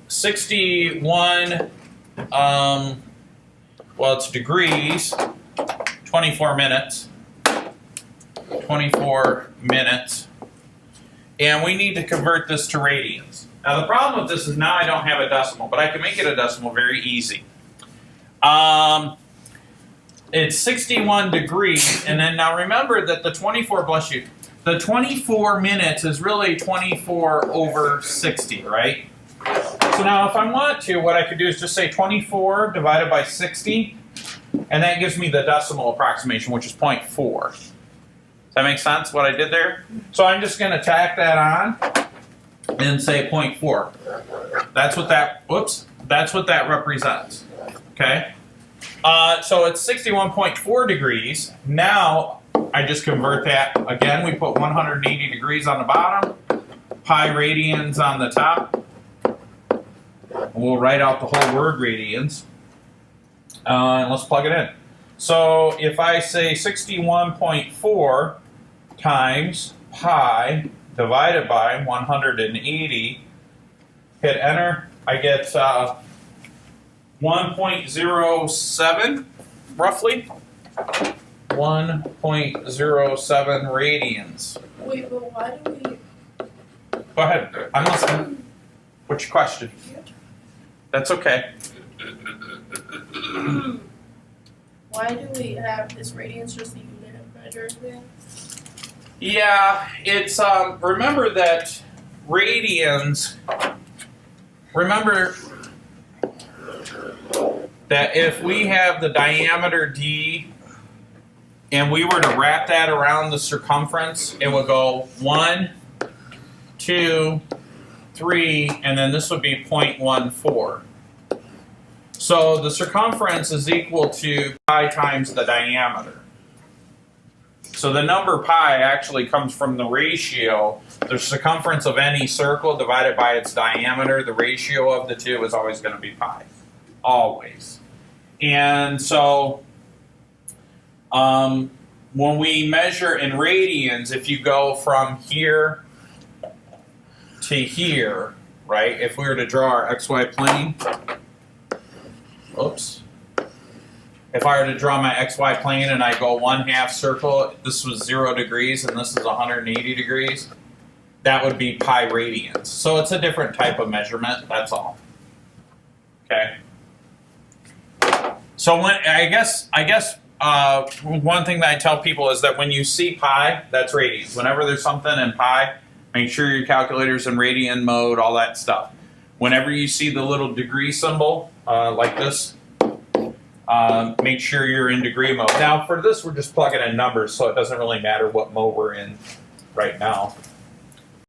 61, well, it's degrees, 24 minutes. 24 minutes. And we need to convert this to radians. Now the problem with this is now I don't have a decimal, but I can make it a decimal very easy. It's 61 degrees, and then now remember that the 24, bless you, the 24 minutes is really 24 over 60, right? So now if I want to, what I could do is just say 24 divided by 60, and that gives me the decimal approximation, which is 0.4. Does that make sense, what I did there? So I'm just going to tack that on and say 0.4. That's what that, whoops, that's what that represents, okay? So it's 61.4 degrees. Now I just convert that. Again, we put 180 degrees on the bottom, pi radians on the top. We'll write out the whole word radians. And let's plug it in. So if I say 61.4 times pi divided by 180, hit enter, I get 1.07 roughly. 1.07 radians. Wait, but why do we... Go ahead, I'm listening. What's your question? That's okay. Why do we have this radians just a unit of measure thing? Yeah, it's, remember that radians, remember that if we have the diameter d and we were to wrap that around the circumference, it would go 1, 2, 3, and then this would be 0.14. So the circumference is equal to pi times the diameter. So the number pi actually comes from the ratio. The circumference of any circle divided by its diameter, the ratio of the two is always going to be pi. Always. And so when we measure in radians, if you go from here to here, right, if we were to draw our xy plane, oops. If I were to draw my xy plane and I go 1/2 circle, this was 0 degrees and this is 180 degrees, that would be pi radians. So it's a different type of measurement, that's all. Okay. So when I guess one thing that I tell people is that when you see pi, that's radians. Whenever there's something in pi, make sure your calculator's in radian mode, all that stuff. Whenever you see the little degree symbol, like this, make sure you're in degree mode. Now for this, we're just plugging in numbers, so it doesn't really matter what mode we're in right now.